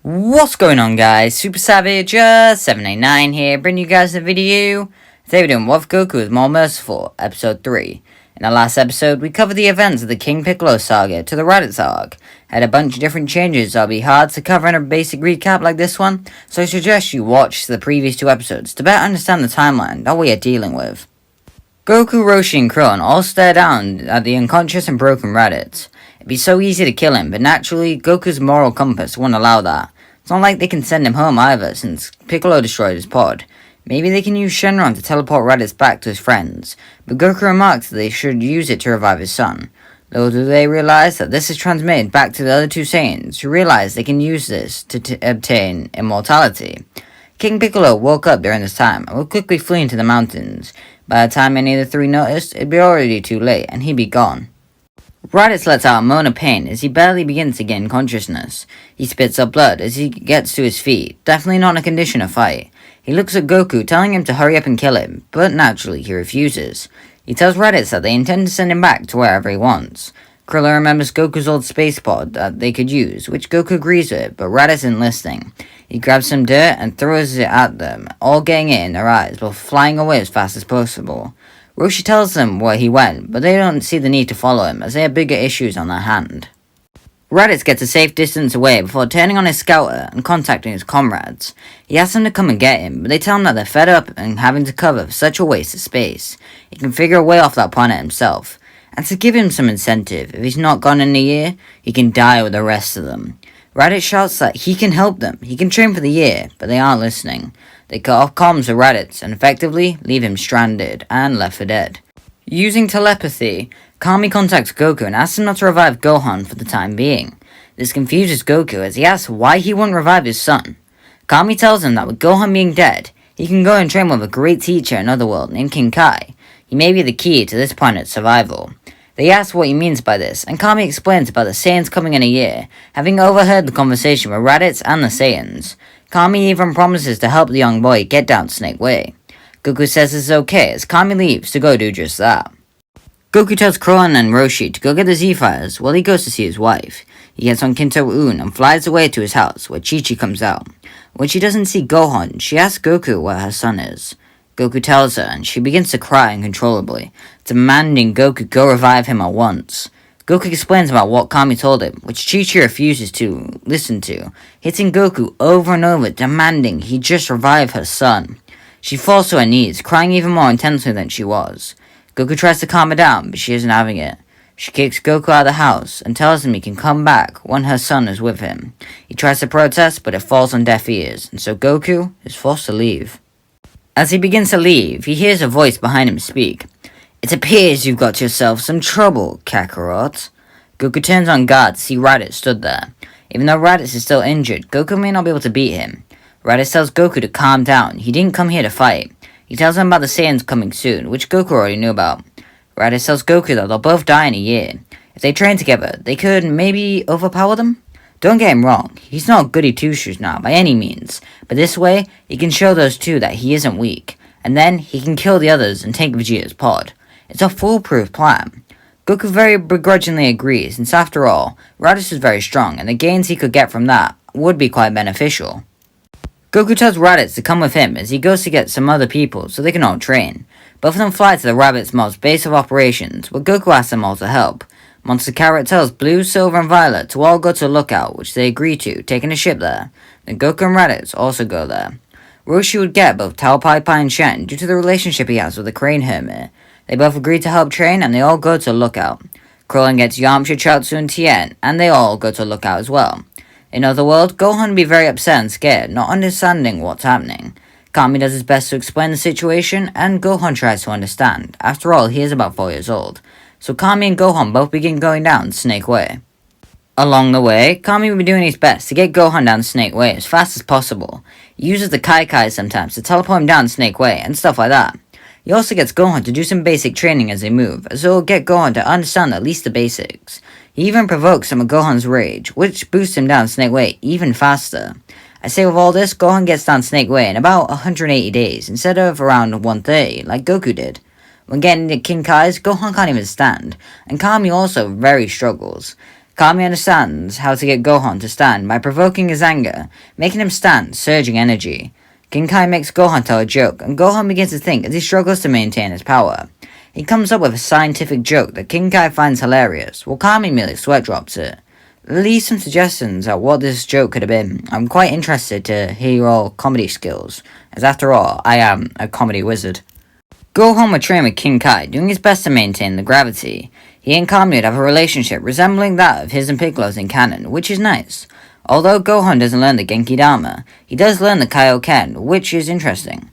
What's going on, guys? Super Savage 789 here, bringing you guys a video. Today we're doing What If Goku is More Merciful, episode 3. In the last episode, we covered the events of the King Piccolo saga to the Raditz arc. Had a bunch of different changes that'll be hard to cover in a basic recap like this one, so I suggest you watch the previous 2 episodes to better understand the timeline that we are dealing with. Goku, Roshi, and Krillin all stare down at the unconscious and broken Raditz. It'd be so easy to kill him, but naturally, Goku's moral compass won't allow that. It's not like they can send him home either, since Piccolo destroyed his pod. Maybe they can use Shenron to teleport Raditz back to his friends, but Goku remarks that they should use it to revive his son. Little do they realize that this is transmitted back to the other 2 Saiyans, who realize they can use this to obtain immortality. King Piccolo woke up during this time, and would quickly flee into the mountains. By the time any of the 3 noticed, it'd be already too late, and he'd be gone. Raditz lets out a moan of pain as he barely begins to gain consciousness. He spits up blood as he gets to his feet, definitely not in a condition to fight. He looks at Goku, telling him to hurry up and kill him, but naturally he refuses. He tells Raditz that they intend to send him back to wherever he wants. Krillin remembers Goku's old space pod that they could use, which Goku agrees with, but Raditz isn't listening. He grabs some dirt and throws it at them, all getting it in their eyes, while flying away as fast as possible. Roshi tells them where he went, but they don't see the need to follow him, as they have bigger issues on their hand. Raditz gets a safe distance away before turning on his scouter and contacting his comrades. He asks them to come and get him, but they tell him that they're fed up and having to cover for such a waste of space. He can figure a way off that planet himself, and to give him some incentive, if he's not gone in a year, he can die with the rest of them. Raditz shouts that he can help them, he can train for the year, but they aren't listening. They cut off comms with Raditz and effectively leave him stranded and left for dead. Using telepathy, Kami contacts Goku and asks him not to revive Gohan for the time being. This confuses Goku as he asks why he won't revive his son. Kami tells him that with Gohan being dead, he can go and train with a great teacher in Otherworld named King Kai. He may be the key to this planet's survival. They ask what he means by this, and Kami explains about the Saiyans coming in a year, having overheard the conversation with Raditz and the Saiyans. Kami even promises to help the young boy get down Snake Way. Goku says it's okay as Kami leaves to go do just that. Goku tells Krillin and Roshi to go get the Z-Fighters while he goes to see his wife. He gets on Kinto Un and flies away to his house where Chi-Chi comes out. When she doesn't see Gohan, she asks Goku where her son is. Goku tells her and she begins to cry uncontrollably, demanding Goku go revive him at once. Goku explains about what Kami told him, which Chi-Chi refuses to listen to, hitting Goku over and over, demanding he just revive her son. She falls to her knees, crying even more intensely than she was. Goku tries to calm her down, but she isn't having it. She kicks Goku out of the house and tells him he can come back when her son is with him. He tries to protest, but it falls on deaf ears, and so Goku is forced to leave. As he begins to leave, he hears a voice behind him speak. "It appears you've got yourself some trouble, Kakarot." Goku turns on guard to see Raditz stood there. Even though Raditz is still injured, Goku may not be able to beat him. Raditz tells Goku to calm down, he didn't come here to fight. He tells him about the Saiyans coming soon, which Goku already knew about. Raditz tells Goku that they'll both die in a year. If they train together, they could maybe overpower them? Don't get him wrong, he's not goody two-shoes now by any means, but this way, he can show those 2 that he isn't weak, and then he can kill the others and take Vegeta's pod. It's a foolproof plan. Goku very begrudgingly agrees, since after all, Raditz is very strong, and the gains he could get from that would be quite beneficial. Goku tells Raditz to come with him as he goes to get some other people so they can all train. Both of them fly to the Rabbit's Mob's base of operations, where Goku asks them all to help. Monster Carrot tells Blue, Silver, and Violet to all go to a lookout, which they agree to, taking a ship there. Then Goku and Raditz also go there. Roshi would get both Tao Pai Pai and Shen due to the relationship he has with the Crane Hermit. They both agree to help train, and they all go to a lookout. Krillin gets Yamcha, Chaozu, and Tien, and they all go to a lookout as well. In Otherworld, Gohan would be very upset and scared, not understanding what's happening. Kami does his best to explain the situation, and Gohan tries to understand. After all, he is about 4 years old. So Kami and Gohan both begin going down Snake Way. Along the way, Kami will be doing his best to get Gohan down Snake Way as fast as possible. He uses the Kai Kai sometimes to teleport him down Snake Way, and stuff like that. He also gets Gohan to do some basic training as they move, as it will get Gohan to understand at least the basics. He even provokes some of Gohan's rage, which boosts him down Snake Way even faster. I say with all this, Gohan gets down Snake Way in about 180 days, instead of around 130, like Goku did. When getting to King Kai's, Gohan can't even stand, and Kami also very struggles. Kami understands how to get Gohan to stand by provoking his anger, making him stand, surging energy. King Kai makes Gohan tell a joke, and Gohan begins to think as he struggles to maintain his power. He comes up with a scientific joke that King Kai finds hilarious, while Kami merely sweat drops it. Leave some suggestions at what this joke could have been. I'm quite interested to hear your comedy skills, as after all, I am a comedy wizard. Gohan would train with King Kai, doing his best to maintain the gravity. He and Kami would have a relationship resembling that of his and Piccolo's in canon, which is nice. Although Gohan doesn't learn the Genki Dama, he does learn the Kaioken, which is interesting.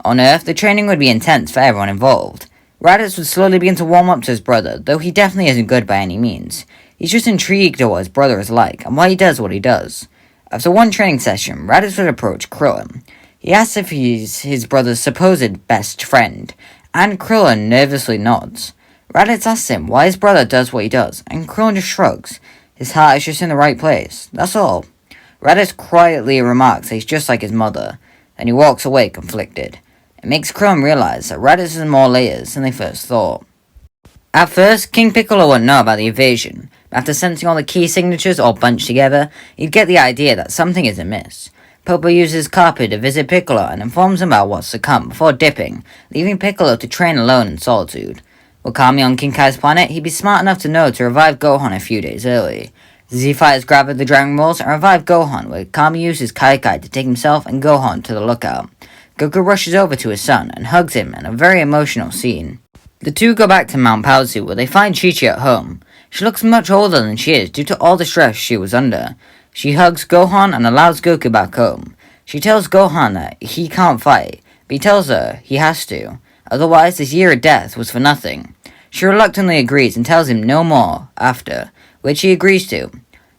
On Earth, the training would be intense for everyone involved. Raditz would slowly begin to warm up to his brother, though he definitely isn't good by any means. He's just intrigued at what his brother is like, and why he does what he does. After one training session, Raditz would approach Krillin. He asks if he's his brother's supposed best friend, and Krillin nervously nods. Raditz asks him why his brother does what he does, and Krillin just shrugs. His heart is just in the right place, that's all. Raditz quietly remarks that he's just like his mother, then he walks away conflicted. It makes Krillin realize that Raditz has more layers than they first thought. At first, King Piccolo wouldn't know about the invasion, but after sensing all the key signatures all bunched together, he'd get the idea that something is amiss. Popo uses Carpe to visit Piccolo and informs him about what's to come before dipping, leaving Piccolo to train alone in solitude. With Kami on King Kai's planet, he'd be smart enough to know to revive Gohan a few days early. The Z-Fighters grab the Dragon Balls and revive Gohan, where Kami uses Kai to take himself and Gohan to the lookout. Goku rushes over to his son and hugs him in a very emotional scene. The two go back to Mount Paozu, where they find Chi-Chi at home. She looks much older than she is due to all the stress she was under. She hugs Gohan and allows Goku back home. She tells Gohan that he can't fight, but he tells her he has to. Otherwise, this year of death was for nothing. She reluctantly agrees and tells him no more after, which he agrees to.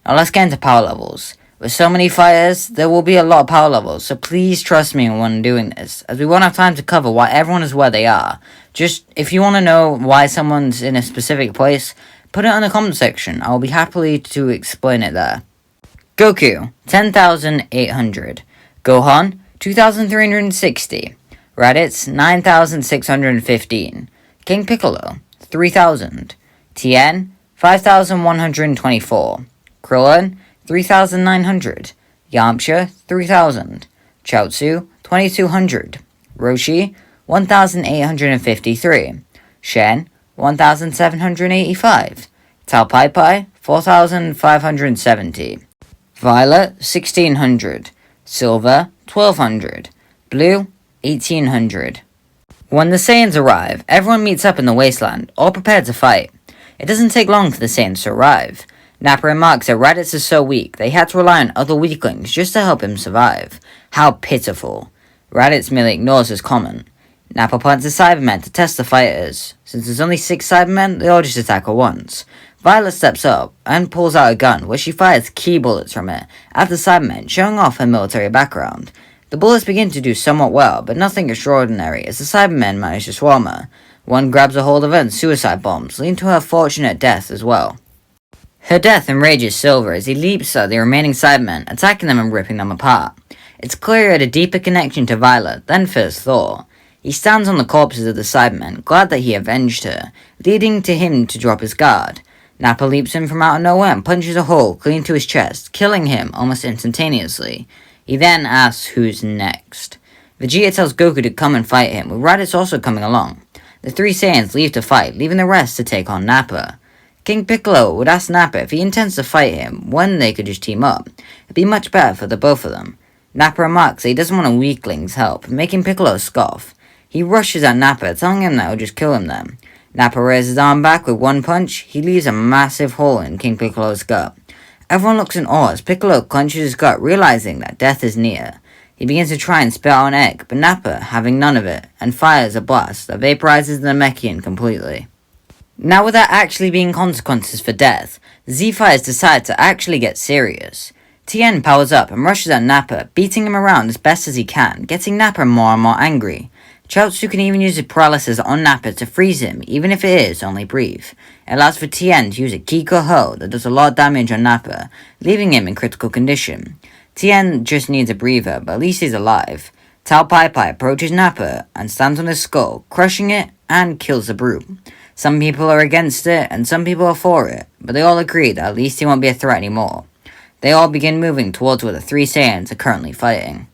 Now let's get into power levels. With so many fighters, there will be a lot of power levels, so please trust me when doing this, as we won't have time to cover why everyone is where they are. Just, if you want to know why someone's in a specific place, put it in the comment section. I'll be happy to explain it there. Goku, 10,800. Gohan, 2,360. Raditz, 9,615. King Piccolo, 3,000. Tien, 5,124. Krillin, 3,900. Yamcha, 3,000. Chaozu, 2,200. Roshi, 1,853. Shen, 1,785. Tao Pai Pai, 4,570. Violet, 1,600. Silver, 1,200. Blue, 1,800. When the Saiyans arrive, everyone meets up in the wasteland, all prepared to fight. It doesn't take long for the Saiyans to arrive. Nappa remarks that Raditz is so weak they had to rely on other weaklings just to help him survive. How pitiful. Raditz merely ignores his comment. Nappa plants the Cybermen to test the fighters. Since there's only 6 Cybermen, they all just attack at once. Violet steps up and pulls out a gun where she fires key bullets from it at the Cybermen, showing off her military background. The bullets begin to do somewhat well, but nothing extraordinary as the Cybermen manage to swarm her. One grabs a hold of her and suicide bombs, leading to her fortunate death as well. Her death enrages Silver as he leaps at the remaining Cybermen, attacking them and ripping them apart. It's clear he had a deeper connection to Violet than first thought. He stands on the corpses of the Cybermen, glad that he avenged her, leading to him to drop his guard. Nappa leaps in from out of nowhere and punches a hole clean to his chest, killing him almost instantaneously. He then asks who's next. Vegeta tells Goku to come and fight him, with Raditz also coming along. The 3 Saiyans leave to fight, leaving the rest to take on Nappa. King Piccolo would ask Nappa if he intends to fight him when they could just team up. It'd be much better for the both of them. Nappa remarks that he doesn't want a weakling's help, making Piccolo scoff. He rushes at Nappa, telling him that it'll just kill him then. Nappa raises his arm back with one punch. He leaves a massive hole in King Piccolo's gut. Everyone looks in awe as Piccolo clenches his gut, realizing that death is near. He begins to try and spit out an egg, but Nappa, having none of it, and fires a blast that vaporizes the Namekian completely. Now with there actually being consequences for death, the Z-Fighters decide to actually get serious. Tien powers up and rushes at Nappa, beating him around as best as he can, getting Nappa more and more angry. Chaozu can even use his paralysis on Nappa to freeze him, even if it is only brief. It allows for Tien to use a Kiko Ho that does a lot of damage on Nappa, leaving him in critical condition. Tien just needs a breather, but at least he's alive. Tao Pai Pai approaches Nappa and stands on his skull, crushing it, and kills the brute. Some people are against it, and some people are for it, but they all agree that at least he won't be a threat anymore. They all begin moving towards where the three Saiyans are currently fighting.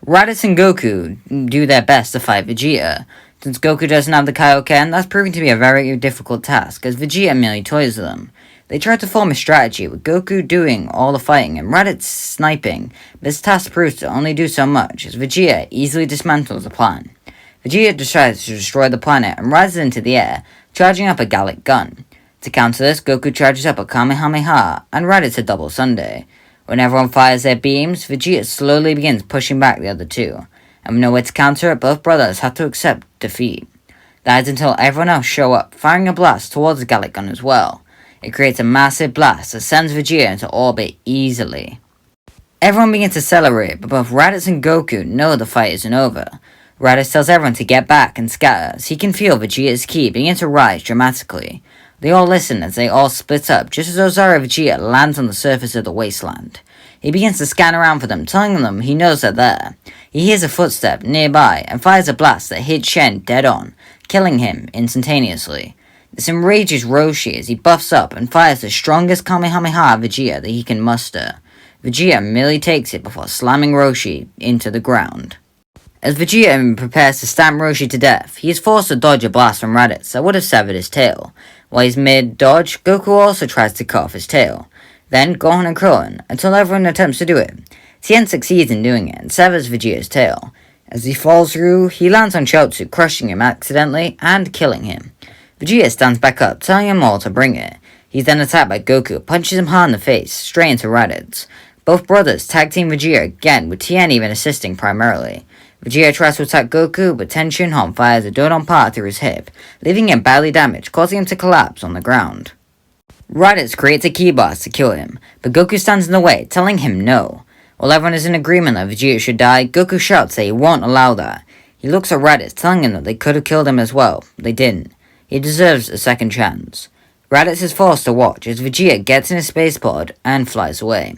Raditz and Goku do their best to fight Vegeta. Since Goku doesn't have the Kaioken, that's proving to be a very difficult task, as Vegeta merely toys with them. They try to form a strategy, with Goku doing all the fighting and Raditz sniping, but this task proves to only do so much, as Vegeta easily dismantles the plan. Vegeta decides to destroy the planet and rises into the air, charging up a Gallic gun. To counter this, Goku charges up a Kamehameha, and Raditz a double Sunday. When everyone fires their beams, Vegeta slowly begins pushing back the other two, and with no way to counter it, both brothers have to accept defeat. That is until everyone else show up, firing a blast towards the Gallic gun as well. It creates a massive blast that sends Vegeta into orbit easily. Everyone begins to celebrate, but both Raditz and Goku know the fight isn't over. Raditz tells everyone to get back and scatter, as he can feel Vegeta's ki begin to rise dramatically. They all listen as they all split up, just as Ozaru Vegeta lands on the surface of the wasteland. He begins to scan around for them, telling them he knows they're there. He hears a footstep nearby and fires a blast that hits Shen dead on, killing him instantaneously. This enrages Roshi as he buffs up and fires the strongest Kamehameha Vegeta that he can muster. Vegeta merely takes it before slamming Roshi into the ground. As Vegeta prepares to stamp Roshi to death, he is forced to dodge a blast from Raditz that would have severed his tail. While he's mid-dodge, Goku also tries to cut off his tail. Then Gohan and Krillin, until everyone attempts to do it. Tien succeeds in doing it and severs Vegeta's tail. As he falls through, he lands on Chaozu, crushing him accidentally and killing him. Vegeta stands back up, telling them all to bring it. He's then attacked by Goku, punches him hard in the face, straight into Raditz. Both brothers tag team Vegeta again, with Tien even assisting primarily. Vegeta tries to attack Goku, but Ten Shinhon fires a Dodon Pa through his hip, leaving him badly damaged, causing him to collapse on the ground. Raditz creates a ki blast to kill him, but Goku stands in the way, telling him no. While everyone is in agreement that Vegeta should die, Goku shouts that he won't allow that. He looks at Raditz, telling him that they could have killed him as well. They didn't. He deserves a second chance. Raditz is forced to watch as Vegeta gets in his space pod and flies away.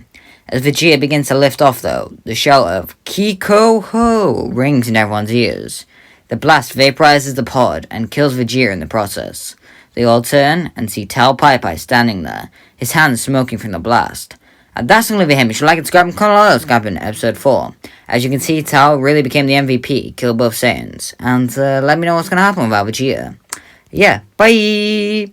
As Vegeta begins to lift off though, the shout of Kiko Ho rings in everyone's ears. The blast vaporizes the pod and kills Vegeta in the process. They all turn and see Tao Pai Pai standing there, his hands smoking from the blast. And that's going to leave it here. If you like it, subscribe and comment in episode 4. As you can see, Tao really became the MVP, killed both Saiyans. And let me know what's going to happen with Vegeta. Yeah, bye!